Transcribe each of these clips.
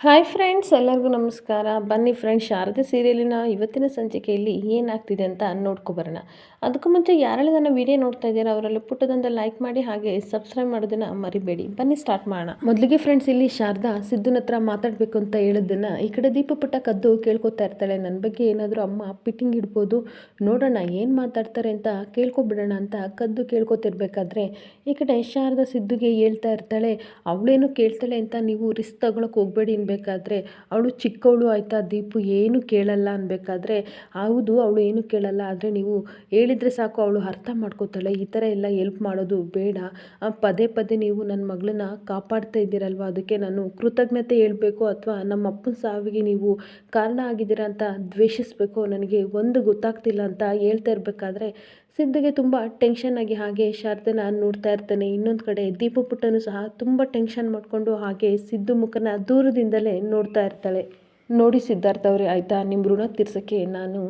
Hi friends, ಎಲ್ಲರಿಗೂ ನಮಸ್ಕಾರ. ಬನ್ನಿ ಫ್ರೆಂಡ್ಸ್, ಶಾರದೆ ಸೀರಿಯಲಿನ ಇವತ್ತಿನ ಸಂಚಿಕೆಯಲ್ಲಿ ಏನಾಗ್ತಿದೆ ಅಂತ ನೋಡ್ಕೊಬರೋಣ. ಅದಕ್ಕೂ ಮುಂಚೆ ಯಾರೆಲ್ಲ ನನ್ನ ವಿಡಿಯೋ ನೋಡ್ತಾ ಇದ್ದೀರಾ ಅವರಲ್ಲಿ ಪುಟ್ಟದೊಂದು ಲೈಕ್ ಮಾಡಿ, ಹಾಗೆ ಸಬ್ಸ್ಕ್ರೈಬ್ ಮಾಡೋದನ್ನು ಮರಿಬೇಡಿ. ಬನ್ನಿ ಸ್ಟಾರ್ಟ್ ಮಾಡೋಣ. ಮೊದಲಿಗೆ ಫ್ರೆಂಡ್ಸ್, ಇಲ್ಲಿ ಶಾರದಾ ಸಿದ್ದುನ ಹತ್ರ ಮಾತಾಡಬೇಕು ಅಂತ ಹೇಳಿದ್ದನ್ನು ಈ ಕಡೆ ದೀಪ ಪುಟ್ಟ ಕದ್ದು ಕೇಳ್ಕೊತಾ ಇರ್ತಾಳೆ. ನನ್ನ ಬಗ್ಗೆ ಏನಾದರೂ ಅಮ್ಮ ಪಿಟ್ಟಿಂಗ್ ಇಡ್ಬೋದು, ನೋಡೋಣ ಏನು ಮಾತಾಡ್ತಾರೆ ಅಂತ ಕೇಳ್ಕೊಬಿಡೋಣ ಅಂತ ಕದ್ದು ಕೇಳ್ಕೊತಿರ್ಬೇಕಾದ್ರೆ ಈ ಕಡೆ ಶಾರದಾ ಸಿದ್ದುಗೆ ಹೇಳ್ತಾ ಇರ್ತಾಳೆ, ಅವಳೇನು ಕೇಳ್ತಾಳೆ ಅಂತ ನೀವು ರಿಸ್ಕ್ ತಗೊಳಕ್ಕೆ ಹೋಗಬೇಡಿ ಅನ್ಬೇಕಾದ್ರೆ, ಅವಳು ಚಿಕ್ಕವಳು ಆಯಿತಾ, ದೀಪು ಏನು ಕೇಳಲ್ಲ ಅನ್ಬೇಕಾದ್ರೆ, ಹೌದು ಅವಳು ಏನು ಕೇಳಲ್ಲ, ಆದರೆ ನೀವು ಹೇಳಿದರೆ ಸಾಕು ಅವಳು ಅರ್ಥ ಮಾಡ್ಕೋತಾಳೆ, ಈ ಥರ ಎಲ್ಲ ಎಲ್ಪ್ ಮಾಡೋದು ಬೇಡ, ಪದೇ ಪದೇ ನೀವು ನನ್ನ ಮಗಳನ್ನ ಕಾಪಾಡ್ತಾ ಇದ್ದೀರಲ್ವ, ಅದಕ್ಕೆ ನಾನು ಕೃತಜ್ಞತೆ ಹೇಳಬೇಕು ಅಥವಾ ನಮ್ಮ ಅಪ್ಪನ ಸಾವಿಗೆ ನೀವು ಕಾರಣ ಆಗಿದ್ದೀರಾ ಅಂತ ದ್ವೇಷಿಸಬೇಕು, ನನಗೆ ಒಂದು ಗೊತ್ತಾಗ್ತಿಲ್ಲ ಅಂತ ಹೇಳ್ತಾ ಇರಬೇಕಾದ್ರೆ ಸಿದ್ದುಗೆ ತುಂಬ ಟೆನ್ಷನ್ ಆಗಿ ಹಾಗೆ ಶಾರದನ ನೋಡ್ತಾ ಇರ್ತಾನೆ. ಇನ್ನೊಂದು ಕಡೆ ದೀಪ ಪುಟ್ಟನು ಸಹ ತುಂಬ ಟೆನ್ಷನ್ ಮಾಡಿಕೊಂಡು ಹಾಗೆ ಸಿದ್ದು ಮುಖನ ದೂರದಿಂದಲೇ ನೋಡ್ತಾ ಇರ್ತಾಳೆ. ನೋಡಿ ಸಿದ್ಧಾರ್ಥ ಅವರೇ, ಆಯಿತಾ, ನಿಮ್ಮ ಋಣ ತೀರ್ಸೋಕ್ಕೆ ನಾನು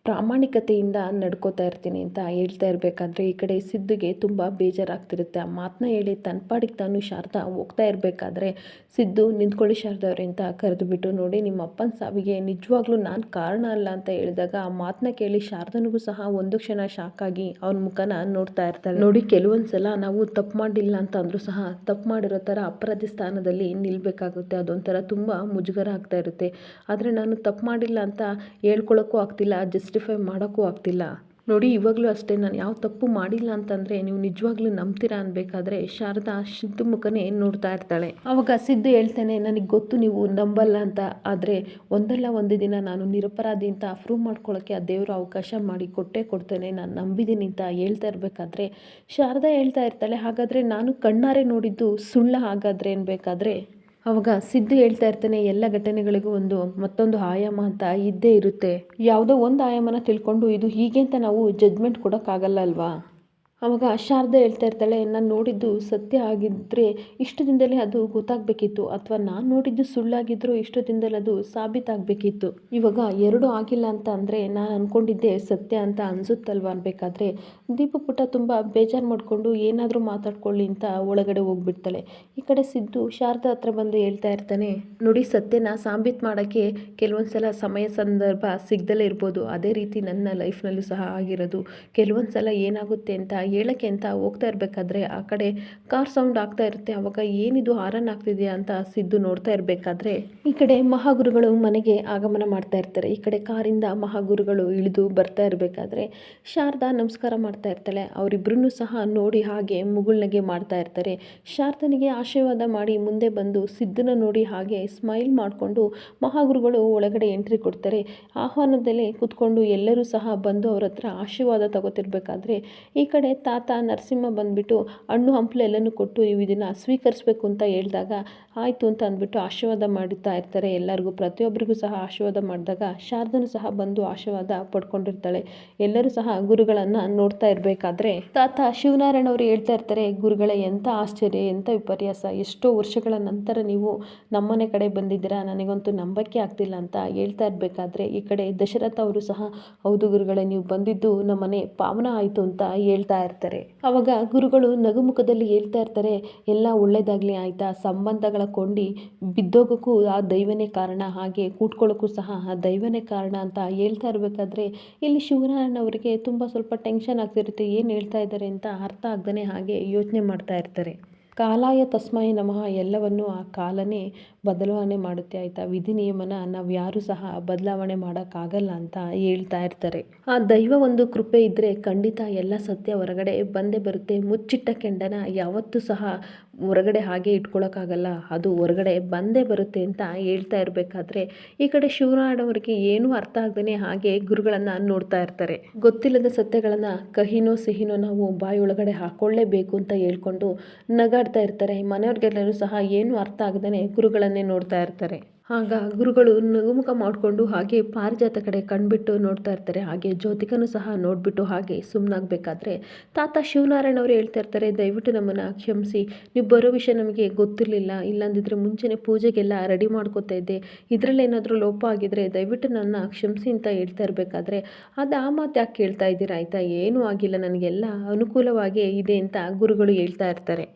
ಪ್ರಾಮಾಣಿಕತೆಯಿಂದ ನಡ್ಕೋತಾ ಇರ್ತೀನಿ ಅಂತ ಹೇಳ್ತಾ ಇರಬೇಕಾದ್ರೆ ಈ ಕಡೆ ಸಿದ್ದುಗೆ ತುಂಬ ಬೇಜಾರಾಗ್ತಿರುತ್ತೆ. ಆ ಮಾತನ್ನ ಹೇಳಿ ತನ್ನ ಪಾಡಿಗೆ ತಾನು ಶಾರದಾ ಹೋಗ್ತಾ ಇರಬೇಕಾದ್ರೆ ಸಿದ್ದು, ನಿಂತ್ಕೊಳ್ಳಿ ಶಾರದಾ ಅವರೇ ಅಂತ ಕರೆದುಬಿಟ್ಟು, ನೋಡಿ ನಿಮ್ಮ ಅಪ್ಪನ ಸಾವಿಗೆ ನಿಜವಾಗ್ಲೂ ನಾನು ಕಾರಣ ಅಲ್ಲ ಅಂತ ಹೇಳಿದಾಗ ಆ ಮಾತನ್ನ ಕೇಳಿ ಶಾರದನಿಗೂ ಸಹ ಒಂದು ಕ್ಷಣ ಶಾಕ್ ಆಗಿ ಅವನ ಮುಖನ ನೋಡ್ತಾ ಇರ್ತಾಳೆ. ನೋಡಿ, ಕೆಲವೊಂದ್ಸಲ ನಾವು ತಪ್ಪು ಮಾಡಿಲ್ಲ ಅಂತ ಅಂದರೂ ಸಹ ತಪ್ಪು ಮಾಡಿರೋ ಥರ ಅಪರಾಧಿ ಸ್ಥಾನದಲ್ಲಿ ನಿಲ್ಲಬೇಕಾಗುತ್ತೆ, ಅದೊಂಥರ ತುಂಬ ಮುಜುಗರ ಆಗ್ತಾ ಇರುತ್ತೆ. ಆದರೆ ನಾನು ತಪ್ಪು ಮಾಡಿಲ್ಲ ಅಂತ ಹೇಳ್ಕೊಳ್ಳೋಕ್ಕೂ ಆಗ್ತಿಲ್ಲ, ಜಸ್ಟಿಫೈ ಮಾಡೋಕ್ಕೂ ಆಗ್ತಿಲ್ಲ. ನೋಡಿ, ಇವಾಗಲೂ ಅಷ್ಟೇ, ನಾನು ಯಾವ ತಪ್ಪು ಮಾಡಿಲ್ಲ ಅಂತಂದರೆ ನೀವು ನಿಜವಾಗ್ಲೂ ನಂಬ್ತೀರಾ ಅನ್ಬೇಕಾದ್ರೆ ಶಾರದಾ ಸಿದ್ದು ಮುಖನೇ ನೋಡ್ತಾ ಇರ್ತಾಳೆ. ಅವಾಗ ಸಿದ್ದು ಹೇಳ್ತಾನೆ, ನನಗೆ ಗೊತ್ತು ನೀವು ನಂಬಲ್ಲ ಅಂತ, ಆದರೆ ಒಂದಲ್ಲ ಒಂದು ದಿನ ನಾನು ನಿರಪರಾಧಿ ಅಂತ ಪ್ರೂವ್ ಮಾಡ್ಕೊಳ್ಳೋಕ್ಕೆ ಆ ದೇವರು ಅವಕಾಶ ಮಾಡಿ ಕೊಟ್ಟೇ ಕೊಡ್ತೇನೆ, ನಾನು ನಂಬಿದ್ದೀನಿ ಅಂತ ಹೇಳ್ತಾ ಇರಬೇಕಾದ್ರೆ ಶಾರದಾ ಹೇಳ್ತಾ ಇರ್ತಾಳೆ, ಹಾಗಾದರೆ ನಾನು ಕಣ್ಣಾರೆ ನೋಡಿದ್ದು ಸುಳ್ಳ ಹಾಗಾದರೆ ಅನ್ಬೇಕಾದ್ರೆ ಅವಾಗ ಸಿದ್ದು ಹೇಳ್ತಾ ಇರ್ತಾನೆ, ಎಲ್ಲ ಘಟನೆಗಳಿಗೂ ಮತ್ತೊಂದು ಆಯಾಮ ಅಂತ ಇದ್ದೇ ಇರುತ್ತೆ, ಯಾವುದೋ ಒಂದು ಆಯಾಮನ ತಿಳ್ಕೊಂಡು ಇದು ಹೀಗೆ ಅಂತ ನಾವು ಜಡ್ಜ್ಮೆಂಟ್ ಕೊಡೋಕ್ಕಾಗಲ್ಲ ಅಲ್ವಾ. ಅವಾಗ ಶಾರದಾ ಹೇಳ್ತಾ ಇರ್ತಾಳೆ, ನಾನು ನೋಡಿದ್ದು ಸತ್ಯ ಆಗಿದ್ದರೆ ಇಷ್ಟು ದಿನದಲ್ಲೇ ಅದು ಗೊತ್ತಾಗಬೇಕಿತ್ತು, ಅಥವಾ ನಾನು ನೋಡಿದ್ದು ಸುಳ್ಳಾಗಿದ್ದರೂ ಇಷ್ಟು ದಿನದಲ್ಲಿ ಅದು ಸಾಬೀತಾಗಬೇಕಿತ್ತು. ಇವಾಗ ಎರಡೂ ಆಗಿಲ್ಲ ಅಂತ ಅಂದರೆ ನಾನು ಅಂದ್ಕೊಂಡಿದ್ದೆ ಸತ್ಯ ಅಂತ ಅನಿಸುತ್ತಲ್ವ ಅನ್ಬೇಕಾದ್ರೆ ದೀಪ ಪುಟ್ಟ ತುಂಬ ಬೇಜಾರು ಮಾಡಿಕೊಂಡು ಏನಾದರೂ ಮಾತಾಡ್ಕೊಳ್ಳಿ ಅಂತ ಒಳಗಡೆ ಹೋಗ್ಬಿಡ್ತಾಳೆ. ಈ ಕಡೆ ಸಿದ್ದು ಶಾರದಾ ಹತ್ರ ಬಂದು ಹೇಳ್ತಾ ಇರ್ತಾನೆ, ನೋಡಿ, ಸತ್ಯನ ಸಾಬೀತು ಮಾಡೋಕ್ಕೆ ಕೆಲವೊಂದು ಸಲ ಸಮಯ ಸಂದರ್ಭ ಸಿಗ್ದಲೇ ಇರ್ಬೋದು, ಅದೇ ರೀತಿ ನನ್ನ ಲೈಫ್ನಲ್ಲೂ ಸಹ ಆಗಿರೋದು. ಕೆಲವೊಂದು ಸಲ ಏನಾಗುತ್ತೆ ಅಂತ ಹೇಳೋಕ್ಕೆ ಅಂತ ಹೋಗ್ತಾ ಇರಬೇಕಾದ್ರೆ ಆ ಕಡೆ ಕಾರ್ ಸೌಂಡ್ ಆಗ್ತಾ ಇರುತ್ತೆ. ಅವಾಗ ಏನಿದು ಹಾರನ್ ಆಗ್ತಿದೆಯಾ ಅಂತ ಸಿದ್ದು ನೋಡ್ತಾ ಇರಬೇಕಾದ್ರೆ ಈ ಕಡೆ ಮಹಾಗುರುಗಳು ಮನೆಗೆ ಆಗಮನ ಮಾಡ್ತಾ ಇರ್ತಾರೆ. ಈ ಕಡೆ ಕಾರಿಂದ ಮಹಾಗುರುಗಳು ಇಳಿದು ಬರ್ತಾ ಇರಬೇಕಾದ್ರೆ ಶಾರದಾ ನಮಸ್ಕಾರ ಮಾಡ್ತಾ ಇರ್ತಾಳೆ. ಅವರಿಬ್ಬರನ್ನೂ ಸಹ ನೋಡಿ ಹಾಗೆ ಮುಗುಳ್ನಗೆ ಮಾಡ್ತಾ ಇರ್ತಾರೆ. ಶಾರದನಿಗೆ ಆಶೀರ್ವಾದ ಮಾಡಿ ಮುಂದೆ ಬಂದು ಸಿದ್ದನ ನೋಡಿ ಹಾಗೆ ಸ್ಮೈಲ್ ಮಾಡಿಕೊಂಡು ಮಹಾಗುರುಗಳು ಒಳಗಡೆ ಎಂಟ್ರಿ ಕೊಡ್ತಾರೆ. ಆಹ್ವಾನದಲ್ಲೇ ಕೂತ್ಕೊಂಡು ಎಲ್ಲರೂ ಸಹ ಬಂದು ಅವ್ರ ಹತ್ರ ಆಶೀರ್ವಾದ ತಗೋತಿರ್ಬೇಕಾದ್ರೆ ಈ ಕಡೆ ತಾತ ನರಸಿಂಹ ಬಂದುಬಿಟ್ಟು ಹಣ್ಣು ಹಂಪಲು ಎಲ್ಲನೂ ಕೊಟ್ಟು ನೀವು ಇದನ್ನು ಸ್ವೀಕರಿಸಬೇಕು ಅಂತ ಹೇಳಿದಾಗ ಆಯಿತು ಅಂತ ಅಂದ್ಬಿಟ್ಟು ಆಶೀರ್ವಾದ ಮಾಡುತ್ತಾ ಇರ್ತಾರೆ. ಎಲ್ಲರಿಗೂ ಪ್ರತಿಯೊಬ್ಬರಿಗೂ ಸಹ ಆಶೀರ್ವಾದ ಮಾಡಿದಾಗ ಶಾರದನು ಸಹ ಬಂದು ಆಶೀರ್ವಾದ ಪಡ್ಕೊಂಡಿರ್ತಾಳೆ. ಎಲ್ಲರೂ ಸಹ ಗುರುಗಳನ್ನು ನೋಡ್ತಾ ಇರಬೇಕಾದ್ರೆ ತಾತ ಶಿವನಾರಾಯಣ ಅವರು ಹೇಳ್ತಾ ಇರ್ತಾರೆ, ಗುರುಗಳೇ, ಎಂಥ ಆಶ್ಚರ್ಯ, ಎಂಥ ವಿಪರ್ಯಾಸ, ಎಷ್ಟೋ ವರ್ಷಗಳ ನಂತರ ನೀವು ನಮ್ಮನೆ ಕಡೆ ಬಂದಿದ್ದೀರಾ, ನನಗಂತೂ ನಂಬಕ್ಕೆ ಆಗ್ತಿಲ್ಲ ಅಂತ ಹೇಳ್ತಾ ಇರಬೇಕಾದ್ರೆ ಈ ಕಡೆ ದಶರಥ ಅವರು ಸಹ, ಹೌದು ಗುರುಗಳೇ, ನೀವು ಬಂದಿದ್ದು ನಮ್ಮನೆ ಪಾವನ ಆಯಿತು ಅಂತ ಹೇಳ್ತಾ ಇರ್ತಾರೆ. ಅವಾಗ ಗುರುಗಳು ನಗುಮುಖದಲ್ಲಿ ಹೇಳ್ತಾ ಇರ್ತಾರೆ, ಎಲ್ಲ ಒಳ್ಳೇದಾಗಲಿ ಆಯಿತಾ, ಸಂಬಂಧಗಳ ಕೊಂಡಿ ಬಿದ್ದೋಗೋಕ್ಕೂ ಆ ದೈವನೇ ಕಾರಣ, ಹಾಗೆ ಕೂತ್ಕೊಳ್ಳೋಕ್ಕೂ ಸಹ ಆ ದೈವನೇ ಕಾರಣ ಅಂತ ಹೇಳ್ತಾ ಇರಬೇಕಾದ್ರೆ ಇಲ್ಲಿ ಶಿವನಾರಾಯಣ ಅವರಿಗೆ ತುಂಬ ಸ್ವಲ್ಪ ಟೆನ್ಷನ್ ಆಗ್ತಿರುತ್ತೆ. ಏನು ಹೇಳ್ತಾ ಇದ್ದಾರೆ ಅಂತ ಅರ್ಥ ಆಗ್ದೇ ಹಾಗೆ ಯೋಚನೆ ಮಾಡ್ತಾ ಇರ್ತಾರೆ. ಕಾಲಾಯ ತಸ್ಮೈ ನಮಃ, ಎಲ್ಲವನ್ನು ಆ ಕಾಲನೇ ಬದಲಾವಣೆ ಮಾಡುತ್ತೆ ಆಯಿತಾ, ವಿಧಿ ನಿಯಮನ ನಾವು ಯಾರೂ ಸಹ ಬದಲಾವಣೆ ಮಾಡೋಕ್ಕಾಗಲ್ಲ ಅಂತ ಹೇಳ್ತಾ ಇರ್ತಾರೆ. ಆ ದೈವ ಒಂದು ಕೃಪೆ ಇದ್ದರೆ ಖಂಡಿತ ಎಲ್ಲ ಸತ್ಯ ಹೊರಗಡೆ ಬಂದೇ ಬರುತ್ತೆ. ಮುಚ್ಚಿಟ್ಟ ಕೆಂಡನ ಯಾವತ್ತೂ ಸಹ ಹೊರಗಡೆ ಹಾಗೆ ಇಟ್ಕೊಳ್ಳೋಕ್ಕಾಗಲ್ಲ, ಅದು ಹೊರಗಡೆ ಬಂದೇ ಬರುತ್ತೆ ಅಂತ ಹೇಳ್ತಾ ಇರಬೇಕಾದ್ರೆ ಈ ಕಡೆ ಶಿವನಾರಾಯಣ ಅವರಿಗೆ ಏನೂ ಅರ್ಥ ಆಗ್ದೇ ಹಾಗೆ ಗುರುಗಳನ್ನು ನೋಡ್ತಾ ಇರ್ತಾರೆ. ಗೊತ್ತಿಲ್ಲದ ಸತ್ಯಗಳನ್ನು ಕಹಿನೋ ಸಿಹಿನೋ ನಾವು ಬಾಯೊಳಗಡೆ ಹಾಕೊಳ್ಳೇಬೇಕು ಅಂತ ಹೇಳ್ಕೊಂಡು ನಗಾಡ್ತಾ ಇರ್ತಾರೆ. ಮನೆಯವ್ರಿಗೆಲ್ಲರೂ ಸಹ ಏನು ಅರ್ಥ ಆಗದೇ ಗುರುಗಳನ್ನೇ ನೋಡ್ತಾ ಇರ್ತಾರೆ. ಆಗ ಗುರುಗಳು ನಗುಮುಖ ಮಾಡಿಕೊಂಡು ಹಾಗೆ ಪಾರಿಜಾತ ಕಡೆ ಕಣ್ಬಿಟ್ಟು ನೋಡ್ತಾ ಇರ್ತಾರೆ. ಹಾಗೆ ಜ್ಯೋತಿಕನೂ ಸಹ ನೋಡಿಬಿಟ್ಟು ಹಾಗೆ ಸುಮ್ಮನಾಗಬೇಕಾದ್ರೆ ತಾತ ಶಿವನಾರಾಯಣ ಅವರು ಹೇಳ್ತಾ ಇರ್ತಾರೆ, ದಯವಿಟ್ಟು ನಮ್ಮನ್ನು ಕ್ಷಮಿಸಿ, ನೀವು ಬರೋ ವಿಷಯ ನಮಗೆ ಗೊತ್ತಿರಲಿಲ್ಲ, ಇಲ್ಲಾಂದಿದ್ರೆ ಮುಂಚೆನೇ ಪೂಜೆಗೆಲ್ಲ ರೆಡಿ ಮಾಡ್ಕೋತಾ ಇದ್ದೆ, ಇದರಲ್ಲೇನಾದರೂ ಲೋಪ ಆಗಿದ್ರೆ ದಯವಿಟ್ಟು ನನ್ನ ಕ್ಷಮಿಸಿ ಅಂತ ಹೇಳ್ತಾ ಇರಬೇಕಾದ್ರೆ ಅದು ಆ ಮಾತು ಯಾಕೆ ಕೇಳ್ತಾ ಇದ್ದೀರಾ ಆಯಿತಾ, ಏನೂ ಆಗಿಲ್ಲ, ನನಗೆಲ್ಲ ಅನುಕೂಲವಾಗಿ ಇದೆ ಅಂತ ಗುರುಗಳು ಹೇಳ್ತಾ ಇರ್ತಾರೆ.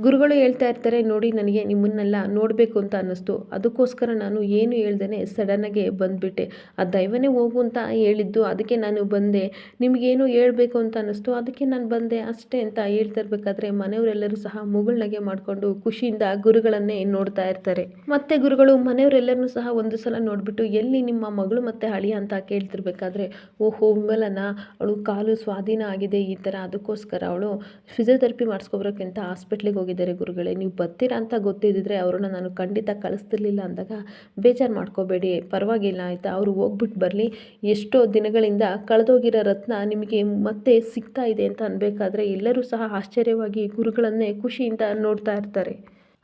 ಗುರುಗಳು ಹೇಳ್ತಾ ಇರ್ತಾರೆ, ನೋಡಿ ನನಗೆ ನಿಮ್ಮನ್ನೆಲ್ಲ ನೋಡಬೇಕು ಅಂತ ಅನ್ನಿಸ್ತು, ಅದಕ್ಕೋಸ್ಕರ ನಾನು ಏನು ಹೇಳ್ದೇ ಸಡನ್ನಾಗೆ ಬಂದುಬಿಟ್ಟೆ. ಆ ದೈವನೇ ಹೋಗು ಅಂತ ಹೇಳಿದ್ದು, ಅದಕ್ಕೆ ನಾನು ಬಂದೆ. ನಿಮಗೇನು ಹೇಳಬೇಕು ಅಂತ ಅನ್ನಿಸ್ತು, ಅದಕ್ಕೆ ನಾನು ಬಂದೆ ಅಷ್ಟೇ ಅಂತ ಹೇಳ್ತಾ ಇರಬೇಕಾದ್ರೆ ಮನೆಯವರೆಲ್ಲರೂ ಸಹ ಮುಗುಳ್ನಗೆ ಮಾಡಿಕೊಂಡು ಖುಷಿಯಿಂದ ಗುರುಗಳನ್ನೇ ನೋಡ್ತಾ ಇರ್ತಾರೆ. ಮತ್ತೆ ಗುರುಗಳು ಮನೆಯವರೆಲ್ಲರನ್ನೂ ಸಹ ಒಂದು ಸಲ ನೋಡಿಬಿಟ್ಟು, ಎಲ್ಲಿ ನಿಮ್ಮ ಮಗಳು ಮತ್ತು ಅಳಿಯ ಅಂತ ಕೇಳ್ತಿರ್ಬೇಕಾದ್ರೆ, ಓಹೋ ವಿಮಲನ, ಅವಳು ಕಾಲು ಸ್ವಾಧೀನ ಆಗಿದೆ ಈ ಥರ, ಅದಕ್ಕೋಸ್ಕರ ಅವಳು ಫಿಸಿಯೋಥೆರಪಿ ಮಾಡಿಸ್ಕೊಬರೋಕ್ಕೆ ಅಂತ ಹಾಸ್ಪಿಟ್ಲಿಗೆ ಹೋಗಿದ್ದಾರೆ ಗುರುಗಳೇ, ನೀವು ಬರ್ತೀರಾ ಅಂತ ಗೊತ್ತಿದ್ದಿದ್ರೆ ಅವ್ರನ್ನ ನಾನು ಖಂಡಿತ ಕಳಿಸ್ತಿರ್ಲಿಲ್ಲ ಅಂದಾಗ, ಬೇಜಾರು ಮಾಡ್ಕೋಬೇಡಿ, ಪರವಾಗಿಲ್ಲ ಆಯಿತಾ, ಅವರು ಹೋಗ್ಬಿಟ್ಟು ಬರಲಿ, ಎಷ್ಟೋ ದಿನಗಳಿಂದ ಕಳೆದೋಗಿರೋ ರತ್ನ ನಿಮಗೆ ಮತ್ತೆ ಸಿಗ್ತಾ ಇದೆ ಅಂತ ಅನ್ಬೇಕಾದ್ರೆ ಎಲ್ಲರೂ ಸಹ ಆಶ್ಚರ್ಯವಾಗಿ ಗುರುಗಳನ್ನೇ ಖುಷಿಯಿಂದ ನೋಡ್ತಾ ಇರ್ತಾರೆ.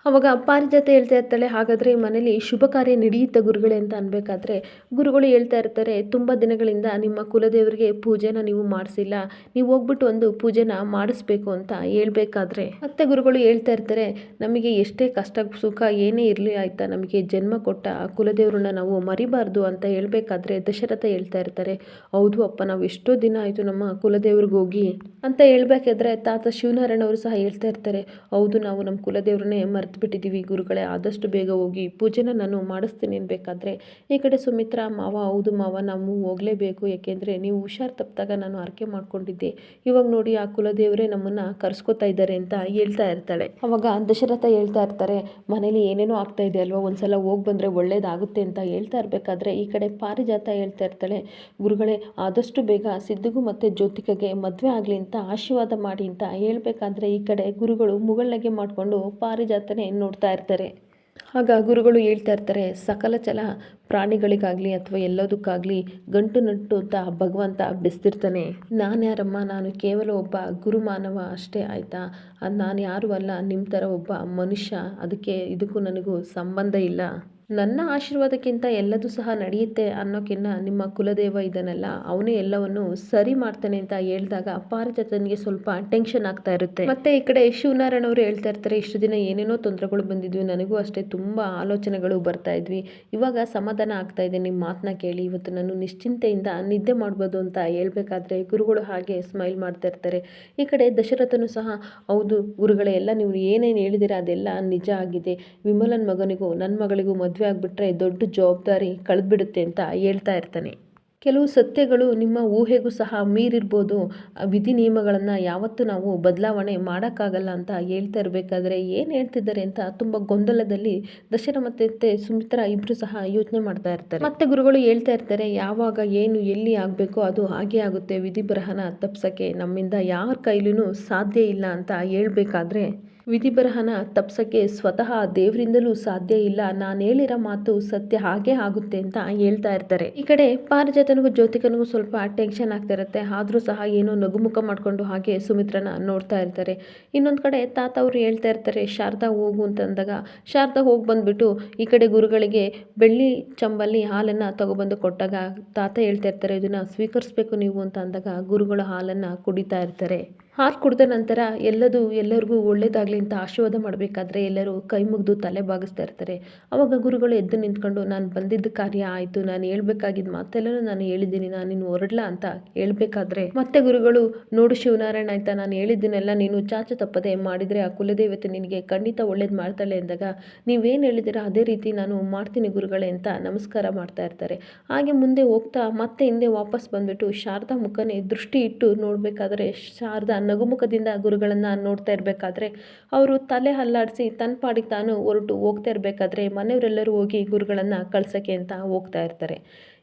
ಅವಾಗ ಪಾರಿಜಾತ ಹೇಳ್ತಾ ಇರ್ತಾಳೆ, ಹಾಗಾದರೆ ಮನೇಲಿ ಶುಭ ಕಾರ್ಯ ನಡೆಯುತ್ತೆ ಗುರುಗಳೇ ಅಂತ ಅನ್ಬೇಕಾದ್ರೆ ಗುರುಗಳು ಹೇಳ್ತಾ ಇರ್ತಾರೆ, ತುಂಬ ದಿನಗಳಿಂದ ನಿಮ್ಮ ಕುಲದೇವರಿಗೆ ಪೂಜೆನ ನೀವು ಮಾಡಿಸಿಲ್ಲ, ನೀವು ಹೋಗ್ಬಿಟ್ಟು ಒಂದು ಪೂಜೆನ ಮಾಡಿಸ್ಬೇಕು ಅಂತ ಹೇಳ್ಬೇಕಾದ್ರೆ ಮತ್ತೆ ಗುರುಗಳು ಹೇಳ್ತಾ ಇರ್ತಾರೆ, ನಮಗೆ ಎಷ್ಟೇ ಕಷ್ಟ ಸುಖ ಏನೇ ಇರಲಿ ಆಯಿತಾ, ನಮಗೆ ಜನ್ಮ ಕೊಟ್ಟ ಆ ಕುಲದೇವ್ರನ್ನ ನಾವು ಮರಿಬಾರ್ದು ಅಂತ ಹೇಳ್ಬೇಕಾದ್ರೆ ದಶರಥ ಹೇಳ್ತಾ ಇರ್ತಾರೆ, ಹೌದು ಅಪ್ಪ, ನಾವು ಎಷ್ಟೋ ದಿನ ಆಯಿತು ನಮ್ಮ ಕುಲದೇವ್ರಿಗೆ ಹೋಗಿ ಅಂತ ಹೇಳ್ಬೇಕಾದ್ರೆ ತಾತ ಶಿವನಾರಾಯಣ ಅವರು ಸಹ ಹೇಳ್ತಾ ಇರ್ತಾರೆ, ಹೌದು ನಾವು ನಮ್ಮ ಕುಲದೇವ್ರನ್ನೇ ಬಿಟ್ಟಿದ್ದೀವಿ ಗುರುಗಳೇ, ಆದಷ್ಟು ಬೇಗ ಹೋಗಿ ಪೂಜೆನ ನಾನು ಮಾಡಿಸ್ತೀನಿ ಅನ್ಬೇಕಾದ್ರೆ ಈ ಕಡೆ ಸುಮಿತ್ರಾ, ಮಾವ ಹೌದು ಮಾವ ನಾವು ಹೋಗಲೇಬೇಕು, ಯಾಕೆಂದರೆ ನೀವು ಹುಷಾರು ತಪ್ಪಿದಾಗ ನಾನು ಅರ್ಕೆ ಮಾಡ್ಕೊಂಡಿದ್ದೆ, ಇವಾಗ ನೋಡಿ ಆ ಕುಲದೇವರೇ ನಮ್ಮನ್ನು ಕರ್ಸ್ಕೊತಾ ಇದ್ದಾರೆ ಅಂತ ಹೇಳ್ತಾ ಇರ್ತಾಳೆ. ಅವಾಗ ದಶರಥ ಹೇಳ್ತಾ ಇರ್ತಾರೆ, ಮನೇಲಿ ಏನೇನೋ ಆಗ್ತಾ ಇದೆ ಅಲ್ವಾ, ಒಂದ್ಸಲ ಹೋಗಿ ಬಂದರೆ ಒಳ್ಳೇದಾಗುತ್ತೆ ಅಂತ ಹೇಳ್ತಾ ಇರಬೇಕಾದ್ರೆ ಈ ಕಡೆ ಪಾರಿಜಾತ ಹೇಳ್ತಾ ಇರ್ತಾಳೆ, ಗುರುಗಳೇ ಆದಷ್ಟು ಬೇಗ ಸಿದ್ಧಿಗೂ ಮತ್ತು ಜ್ಯೋತಿಕಗೆ ಮದುವೆ ಆಗಲಿ ಅಂತ ಆಶೀರ್ವಾದ ಮಾಡಿ ಅಂತ ಹೇಳ್ಬೇಕಾದ್ರೆ ಈ ಕಡೆ ಗುರುಗಳು ಮುಗುಳ್ನಗೆ ಮಾಡಿಕೊಂಡು ಪಾರಿಜಾತನೇ ನೋಡ್ತಾ ಇರ್ತಾರೆ. ಆಗ ಗುರುಗಳು ಹೇಳ್ತಾ ಇರ್ತಾರೆ, ಸಕಲ ಚಲ ಪ್ರಾಣಿಗಳಿಗಾಗಲಿ ಅಥವಾ ಎಲ್ಲದಕ್ಕಾಗಲಿ ಗಂಟು ನಟ್ಟು ಅಂತ ಭಗವಂತ ಬೆಸ್ತಿರ್ತಾನೆ, ನಾನು ಯಾರಮ್ಮ, ನಾನು ಕೇವಲ ಒಬ್ಬ ಗುರುಮಾನವ ಅಷ್ಟೇ ಆಯಿತಾ, ಅದು ನಾನು ಯಾರೂ ಅಲ್ಲ, ನಿಮ್ಮ ಥರ ಒಬ್ಬ ಮನುಷ್ಯ, ಅದಕ್ಕೆ ಇದಕ್ಕೂ ನನಗೂ ಸಂಬಂಧ ಇಲ್ಲ, ನನ್ನ ಆಶೀರ್ವಾದಕ್ಕಿಂತ ಎಲ್ಲದೂ ಸಹ ನಡೆಯುತ್ತೆ ಅನ್ನೋಕ್ಕಿಂತ ನಿಮ್ಮ ಕುಲದೇವ ಇದನ್ನೆಲ್ಲ ಅವನೇ ಎಲ್ಲವನ್ನು ಸರಿ ಮಾಡ್ತಾನೆ ಅಂತ ಹೇಳಿದಾಗ ಪಾರಿಜಾತನಿಗೆ ಸ್ವಲ್ಪ ಟೆನ್ಷನ್ ಆಗ್ತಾ ಇರುತ್ತೆ. ಮತ್ತೆ ಈ ಕಡೆ ಶಿವನಾರಾಯಣ ಅವರು ಹೇಳ್ತಾ ಇರ್ತಾರೆ, ಇಷ್ಟು ದಿನ ಏನೇನೋ ತೊಂದರೆಗಳು ಬಂದಿದ್ವಿ, ನನಗೂ ಅಷ್ಟೇ ತುಂಬ ಆಲೋಚನೆಗಳು ಬರ್ತಾ ಇದ್ವಿ, ಇವಾಗ ಸಮಾಧಾನ ಆಗ್ತಾ ಇದೆ ನಿಮ್ಮ ಮಾತನ್ನ ಕೇಳಿ, ಇವತ್ತು ನಾನು ನಿಶ್ಚಿಂತೆಯಿಂದ ನಿದ್ದೆ ಮಾಡ್ಬೋದು ಅಂತ ಹೇಳ್ಬೇಕಾದ್ರೆ ಗುರುಗಳು ಹಾಗೆ ಸ್ಮೈಲ್ ಮಾಡ್ತಾ ಇರ್ತಾರೆ. ಈ ಕಡೆ ದಶರಥನು ಸಹ, ಹೌದು ಗುರುಗಳೇ, ಎಲ್ಲ ನೀವು ಏನೇನು ಹೇಳಿದಿರ ಅದೆಲ್ಲ ನಿಜ ಆಗಿದೆ, ವಿಮಲನ ಮಗನಿಗೂ ನನ್ನ ಮಗಳಿಗೂ ಮದುವೆ ಆಗಿಬಿಟ್ರೆ ದೊಡ್ಡ ಜವಾಬ್ದಾರಿ ಕಳೆದ್ಬಿಡುತ್ತೆ ಅಂತ ಹೇಳ್ತಾ ಇರ್ತಾನೆ. ಕೆಲವು ಸತ್ಯಗಳು ನಿಮ್ಮ ಊಹೆಗೂ ಸಹ ಮೀರಿರ್ಬೋದು, ವಿಧಿ ನಿಯಮಗಳನ್ನು ಯಾವತ್ತೂ ನಾವು ಬದಲಾವಣೆ ಮಾಡೋಕ್ಕಾಗಲ್ಲ ಅಂತ ಹೇಳ್ತಾ ಇರಬೇಕಾದ್ರೆ ಏನು ಹೇಳ್ತಿದ್ದಾರೆ ಅಂತ ತುಂಬ ಗೊಂದಲದಲ್ಲಿ ದಶರಥ ಮತ್ತು ಸುಮಿತ್ರಾ ಇಬ್ಬರು ಸಹ ಯೋಚನೆ ಮಾಡ್ತಾ ಇರ್ತಾರೆ. ಮತ್ತೆ ಗುರುಗಳು ಹೇಳ್ತಾ ಇರ್ತಾರೆ, ಯಾವಾಗ ಏನು ಎಲ್ಲಿ ಆಗಬೇಕೋ ಅದು ಹಾಗೆ ಆಗುತ್ತೆ, ವಿಧಿ ಬರಹನ ತಪ್ಸೋಕ್ಕೆ ನಮ್ಮಿಂದ ಯಾರ ಕೈಲೂ ಸಾಧ್ಯ ಇಲ್ಲ ಅಂತ ಹೇಳ್ಬೇಕಾದ್ರೆ ವಿಧಿ ಬರಹನ ತಪ್ಸೋಕ್ಕೆ ಸ್ವತಃ ದೇವರಿಂದಲೂ ಸಾಧ್ಯ ಇಲ್ಲ, ನಾನು ಹೇಳಿರೋ ಮಾತು ಸತ್ಯ ಹಾಗೆ ಆಗುತ್ತೆ ಅಂತ ಹೇಳ್ತಾ ಇರ್ತಾರೆ. ಈ ಕಡೆ ಪಾರಿಜಾತನಿಗೂ ಜ್ಯೋತಿಕನಿಗೂ ಸ್ವಲ್ಪ ಟೆನ್ಷನ್ ಆಗ್ತಾ ಇರುತ್ತೆ, ಆದರೂ ಸಹ ಏನೋ ನಗುಮುಖ ಮಾಡಿಕೊಂಡು ಹಾಗೆ ಸುಮಿತ್ರನ ನೋಡ್ತಾ ಇರ್ತಾರೆ. ಇನ್ನೊಂದು ಕಡೆ ತಾತ ಅವರು ಹೇಳ್ತಾ ಇರ್ತಾರೆ, ಶಾರದಾ ಹೋಗು ಅಂತಂದಾಗ ಶಾರದಾ ಹೋಗಿ ಬಂದುಬಿಟ್ಟು ಈ ಕಡೆ ಗುರುಗಳಿಗೆ ಬೆಳ್ಳಿ ಚಂಬಲ್ಲಿ ಹಾಲನ್ನು ತಗೊಬಂದು ಕೊಟ್ಟಾಗ ತಾತ ಹೇಳ್ತಾ ಇರ್ತಾರೆ, ಇದನ್ನು ಸ್ವೀಕರಿಸ್ಬೇಕು ನೀವು ಅಂತ ಅಂದಾಗ ಗುರುಗಳು ಹಾಲನ್ನು ಕುಡಿತಾ ಇರ್ತಾರೆ. ಹಾಲು ಕುಡಿದ ನಂತರ ಎಲ್ಲರಿಗೂ ಒಳ್ಳೇದಾಗಲಿ ಅಂತ ಆಶೀರ್ವಾದ ಮಾಡಬೇಕಾದ್ರೆ ಎಲ್ಲರೂ ಕೈ ಮುಗಿದು ತಲೆ ಬಾಗಿಸ್ತಾ ಇರ್ತಾರೆ. ಅವಾಗ ಗುರುಗಳು ಎದ್ದು ನಿಂತ್ಕೊಂಡು, ನಾನು ಬಂದಿದ್ದ ಕಾರ್ಯ ಆಯಿತು, ನಾನು ಹೇಳ್ಬೇಕಾಗಿದ್ದ ಮಾತೆಲ್ಲನೂ ನಾನು ಹೇಳಿದ್ದೀನಿ, ನಾನು ಇನ್ನು ಹೊರಡ್ಲಾ ಅಂತ ಹೇಳ್ಬೇಕಾದ್ರೆ ಮತ್ತೆ ಗುರುಗಳು, ನೋಡು ಶಿವನಾರಾಯಣ ಆಯಿತಾ, ನಾನು ಹೇಳಿದ್ದನ್ನೆಲ್ಲ ನೀನು ಚಾಚು ತಪ್ಪದೆ ಮಾಡಿದರೆ ಆ ಕುಲದೇವತೆ ನಿನಗೆ ಖಂಡಿತ ಒಳ್ಳೇದು ಮಾಡ್ತಾಳೆ ಅಂದಾಗ, ನೀವೇನು ಹೇಳಿದ್ದೀರಾ ಅದೇ ರೀತಿ ನಾನು ಮಾಡ್ತೀನಿ ಗುರುಗಳೇ ಅಂತ ನಮಸ್ಕಾರ ಮಾಡ್ತಾ ಇರ್ತಾರೆ. ಹಾಗೆ ಮುಂದೆ ಹೋಗ್ತಾ ಮತ್ತೆ ಹಿಂದೆ ವಾಪಸ್ ಬಂದುಬಿಟ್ಟು ಶಾರದಾ ಮುಖನೇ ದೃಷ್ಟಿ ಇಟ್ಟು ನೋಡಬೇಕಾದ್ರೆ ಶಾರದಾ ನಗುಮುಖದಿಂದ ಗುರುಗಳನ್ನು ನೋಡ್ತಾ ಇರಬೇಕಾದ್ರೆ ಅವರು ತಲೆ ಅಲ್ಲಾಡಿಸಿ ತನ್ನ ಪಾಡಿಗೆ ತಾನು ಹೊರಟು ಹೋಗ್ತಾ ಇರಬೇಕಾದ್ರೆ ಮನೆಯವರೆಲ್ಲರೂ ಹೋಗಿ ಗುರುಗಳನ್ನು ಕಳ್ಸೋಕ್ಕೆ ಅಂತ ಹೋಗ್ತಾ ಇರ್ತಾರೆ.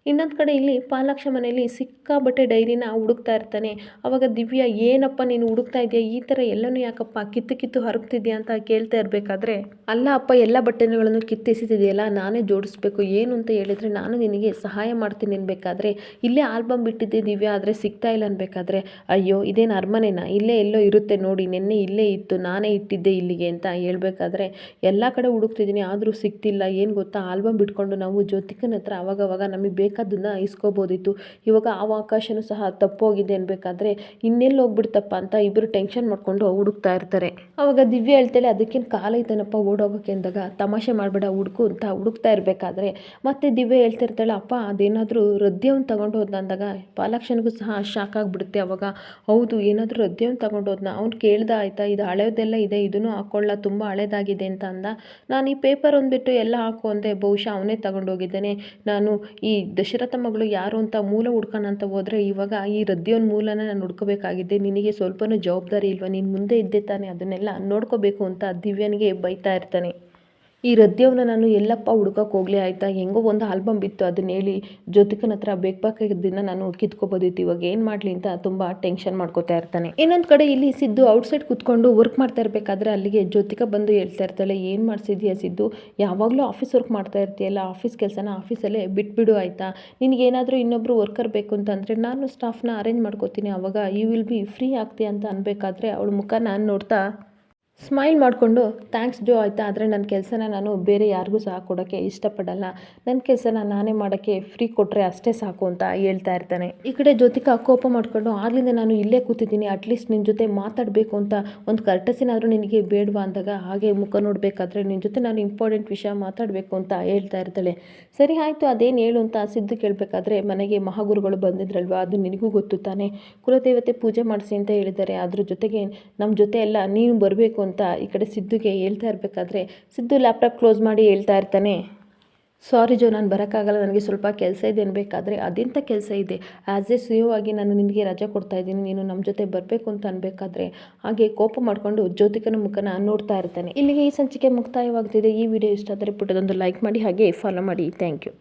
ಇನ್ನೊಂದು ಕಡೆ ಇಲ್ಲಿ ಪಾಲಾಕ್ಷ ಮನೆಯಲ್ಲಿ ಸಿಕ್ಕಾಬಟ್ಟೆ ಡೈರಿನ ಹುಡುಕ್ತಾ ಇರ್ತಾನೆ. ಅವಾಗ ದಿವ್ಯಾ, ಏನಪ್ಪ ನೀನು ಹುಡುಕ್ತಾ ಇದೆಯಾ, ಈ ಥರ ಎಲ್ಲನೂ ಯಾಕಪ್ಪ ಕಿತ್ತು ಹರಗ್ತಿದ್ಯಾ ಅಂತ ಕೇಳ್ತಾ ಇರಬೇಕಾದ್ರೆ, ಅಲ್ಲ ಅಪ್ಪ, ಎಲ್ಲ ಬಟ್ಟೆಗಳನ್ನು ಕಿತ್ತೆಸಿದೆಯಲ್ಲ, ನಾನೇ ಜೋಡಿಸ್ಬೇಕು, ಏನು ಅಂತ ಹೇಳಿದರೆ ನಾನು ನಿನಗೆ ಸಹಾಯ ಮಾಡ್ತೀನಿ ಅನ್ಬೇಕಾದ್ರೆ, ಇಲ್ಲೇ ಆಲ್ಬಮ್ ಬಿಟ್ಟಿದ್ದೆ ದಿವ್ಯಾ, ಆದರೆ ಸಿಗ್ತಾ ಇಲ್ಲ ಅನ್ಬೇಕಾದ್ರೆ, ಅಯ್ಯೋ ಇದೇನು ಅರಮನೆನಾ, ಇಲ್ಲೇ ಎಲ್ಲೋ ಇರುತ್ತೆ ನೋಡಿ, ನೆನ್ನೆ ಇಲ್ಲೇ ಇತ್ತು, ನಾನೇ ಇಟ್ಟಿದ್ದೆ ಇಲ್ಲಿಗೆ ಅಂತ ಹೇಳ್ಬೇಕಾದ್ರೆ, ಎಲ್ಲ ಕಡೆ ಹುಡುಕ್ತಿದ್ದೀನಿ ಆದರೂ ಸಿಗ್ತಿಲ್ಲ, ಏನು ಗೊತ್ತಾ, ಆಲ್ಬಮ್ ಬಿಟ್ಕೊಂಡು ನಾವು ಜ್ಯೋತಿಕನ ಹತ್ರ ಅವಾಗವಾಗ ನಮಗೆ ಬೇಕಾದನ್ನ ಇಸ್ಕೋಬೋದಿತ್ತು. ಇವಾಗ ಆ ಅವಕಾಶನೂ ಸಹ ತಪ್ಪೋಗಿದೆ ಅನ್ಬೇಕಾದ್ರೆ ಇನ್ನೆಲ್ಲಿ ಹೋಗ್ಬಿಡ್ತಪ್ಪ ಅಂತ ಇಬ್ಬರು ಟೆನ್ಷನ್ ಮಾಡಿಕೊಂಡು ಹುಡುಕ್ತಾ ಇರ್ತಾರೆ. ಅವಾಗ ದಿವ್ಯ ಹೇಳ್ತಾಳೆ, ಅದಕ್ಕೇನು ಕಾಲ ಐತೇನಪ್ಪ ಓಡೋಗೋಕ್ಕೆ ಅಂದಾಗ, ತಮಾಷೆ ಮಾಡಬೇಡ ಹುಡುಕು ಅಂತ ಹುಡುಕ್ತಾ ಇರಬೇಕಾದ್ರೆ ಮತ್ತೆ ದಿವ್ಯ ಹೇಳ್ತಿರ್ತಾಳೆ, ಅಪ್ಪ ಅದೇನಾದರೂ ರದ್ದಿಯವ್ನು ತಗೊಂಡು ಹೋದ್ನ ಅಂದಾಗ ಪಾಲಾಕ್ಷನಿಗೂ ಸಹ ಶಾಕ್ ಆಗಿಬಿಡುತ್ತೆ. ಅವಾಗ ಹೌದು ಏನಾದರೂ ರದ್ದಿಯವ್ನು ತಗೊಂಡು ಹೋದ್ನ, ಅವ್ನು ಕೇಳ್ದ ಆಯಿತಾ, ಇದು ಹಳೇದೆಲ್ಲ ಇದೆ ಇದನ್ನು ಹಾಕೊಳ್ಳ ತುಂಬ ಹಳೇದಾಗಿದೆ ಅಂತ ಅಂದ. ನಾನು ಈ ಪೇಪರ್ ಒಂದ್ಬಿಟ್ಟು ಎಲ್ಲ ಹಾಕು ಅಂದೆ, ಬಹುಶಃ ಅವನೇ ತಗೊಂಡೋಗಿದ್ದಾನೆ. ನಾನು ಈ ದಶರಥ ಮಗಳು ಯಾರು ಅಂತ ಮೂಲ ಹುಡ್ಕೋಣ ಅಂತ ಹೋದರೆ ಇವಾಗ ಈ ರದ್ದಿಯವ್ನ ಮೂಲನ ನಾನು ಹುಡ್ಕೋಬೇಕಾಗಿದೆ. ನಿನಗೆ ಸ್ವಲ್ಪನೂ ಜವಾಬ್ದಾರಿ ಇಲ್ವಾ, ನೀನು ಮುಂದೆ ಇದ್ದೆ ತಾನೆ ಅದನ್ನೆಲ್ಲ ನೋಡ್ಕೋಬೇಕು ಅಂತ ದಿವ್ಯನಿಗೆ ಬೈತಾ ಇರ್ತಾನೆ. ಈ ರದ್ದಿಯವನ್ನ ನಾನು ಎಲ್ಲಪ್ಪ ಹುಡ್ಕೋಕೆ ಹೋಗಲಿ ಆಯಿತಾ, ಹೆಂಗೋ ಒಂದು ಆಲ್ಬಮ್ ಬಿತ್ತು ಅದನ್ನ ಹೇಳಿ ಜ್ಯೋತಿಕನ ಹತ್ರ ಬೇಕಾಗಿದ್ದನ್ನ ನಾನು ಕಿತ್ಕೋಬೋದಿತ್ತು, ಇವಾಗ ಏನು ಮಾಡಲಿ ಅಂತ ತುಂಬ ಟೆನ್ಷನ್ ಮಾಡ್ಕೋತಾ ಇರ್ತಾನೆ. ಇನ್ನೊಂದು ಕಡೆ ಇಲ್ಲಿ ಸಿದ್ದು ಔಟ್ಸೈಡ್ ಕೂತ್ಕೊಂಡು ವರ್ಕ್ ಮಾಡ್ತಾ ಇರಬೇಕಾದ್ರೆ ಅಲ್ಲಿಗೆ ಜ್ಯೋತಿಕ ಬಂದು ಹೇಳ್ತಾ ಇರ್ತಾಳೆ, ಏನು ಮಾಡಿಸಿದ್ಯಾ ಸಿದ್ದು, ಯಾವಾಗಲೂ ಆಫೀಸ್ ವರ್ಕ್ ಮಾಡ್ತಾ ಇರ್ತೀಯಲ್ಲ, ಆಫೀಸ್ ಕೆಲಸನ ಆಫೀಸಲ್ಲೇ ಬಿಟ್ಬಿಡು ಆಯಿತಾ, ನಿನಗೇನಾದರೂ ಇನ್ನೊಬ್ಬರು ವರ್ಕರ್ ಬೇಕು ಅಂತಂದರೆ ನಾನು ಸ್ಟಾಫ್ನ ಅರೇಂಜ್ ಮಾಡ್ಕೋತೀನಿ, ಆವಾಗ ಯು ವಿಲ್ ಬಿ ಫ್ರೀ ಆಗ್ತೀಯ ಅಂತ ಅನ್ಬೇಕಾದ್ರೆ ಅವಳ ಮುಖ ನಾನು ನೋಡ್ತಾ ಸ್ಮೈಲ್ ಮಾಡಿಕೊಂಡು ಥ್ಯಾಂಕ್ಸ್ ಜೋ ಆಯಿತಾ, ಆದರೆ ನನ್ನ ಕೆಲಸನ ನಾನು ಬೇರೆ ಯಾರಿಗೂ ಸಹ ಕೊಡೋಕ್ಕೆ ಇಷ್ಟಪಡಲ್ಲ, ನನ್ನ ಕೆಲಸನ ನಾನೇ ಮಾಡೋಕ್ಕೆ ಫ್ರೀ ಕೊಟ್ಟರೆ ಅಷ್ಟೇ ಸಾಕು ಅಂತ ಹೇಳ್ತಾ ಇರ್ತಾನೆ. ಈ ಕಡೆ ಜ್ಯೋತಿಕಾ ಕೋಪ ಮಾಡಿಕೊಂಡು, ಆಗಲಿಂದ ನಾನು ಇಲ್ಲೇ ಕೂತಿದ್ದೀನಿ, ಅಟ್ಲೀಸ್ಟ್ ನಿನ್ನ ಜೊತೆ ಮಾತಾಡಬೇಕು ಅಂತ ಒಂದು ಕರ್ಟಸಿನಾದರೂ ನಿನಗೆ ಬೇಡವಾ ಅಂದಾಗ ಹಾಗೆ ಮುಖ ನೋಡಬೇಕಾದ್ರೆ ನಿನ್ನ ಜೊತೆ ನಾನು ಇಂಪಾರ್ಟೆಂಟ್ ವಿಷಯ ಮಾತಾಡಬೇಕು ಅಂತ ಹೇಳ್ತಾ ಇರ್ತಾಳೆ. ಸರಿ ಆಯಿತು ಅದೇನು ಹೇಳು ಅಂತ ಸಿದ್ದು ಕೇಳಬೇಕಾದ್ರೆ, ಮನೆಗೆ ಮಹಾಗುರುಗಳು ಬಂದಿದ್ರಲ್ವ ಅದು ನಿನಗೂ ಗೊತ್ತು ತಾನೆ, ಕುಲದೇವತೆ ಪೂಜೆ ಮಾಡಿಸಿ ಅಂತ ಹೇಳಿದ್ದಾರೆ, ಅದ್ರ ಜೊತೆಗೆ ನಮ್ಮ ಜೊತೆ ಎಲ್ಲ ನೀನು ಬರಬೇಕು ಅಂತ ಈ ಕಡೆ ಸಿದ್ದುಗೆ ಹೇಳ್ತಾ ಇರಬೇಕಾದ್ರೆ ಸಿದ್ದು ಲ್ಯಾಪ್ಟಾಪ್ ಕ್ಲೋಸ್ ಮಾಡಿ ಹೇಳ್ತಾ ಇರ್ತಾನೆ, ಸಾರಿ ಜೋ ನಾನು ಬರೋಕ್ಕಾಗಲ್ಲ, ನನಗೆ ಸ್ವಲ್ಪ ಕೆಲಸ ಇದೆ ಅನ್ಬೇಕಾದ್ರೆ ಅದೆಂಥ ಕೆಲಸ ಇದೆ, ಆ್ಯಸ್ ಎ ಸಿ ಆಗಿ ನಾನು ನಿನಗೆ ರಜೆ ಕೊಡ್ತಾ ಇದ್ದೀನಿ, ನೀನು ನಮ್ಮ ಜೊತೆ ಬರಬೇಕು ಅಂತ ಅನ್ಬೇಕಾದ್ರೆ ಹಾಗೆ ಕೋಪ ಮಾಡಿಕೊಂಡು ಜ್ಯೋತಿಕನ ಮುಖನ ನೋಡ್ತಾ ಇರ್ತಾನೆ. ಇಲ್ಲಿಗೆ ಈ ಸಂಚಿಕೆ ಮುಕ್ತಾಯವಾಗ್ತಿದೆ. ಈ ವಿಡಿಯೋ ಇಷ್ಟ ಆದರೆ ಪುಟ್ಟದೊಂದು ಲೈಕ್ ಮಾಡಿ ಹಾಗೆ ಫಾಲೋ ಮಾಡಿ. Thank you.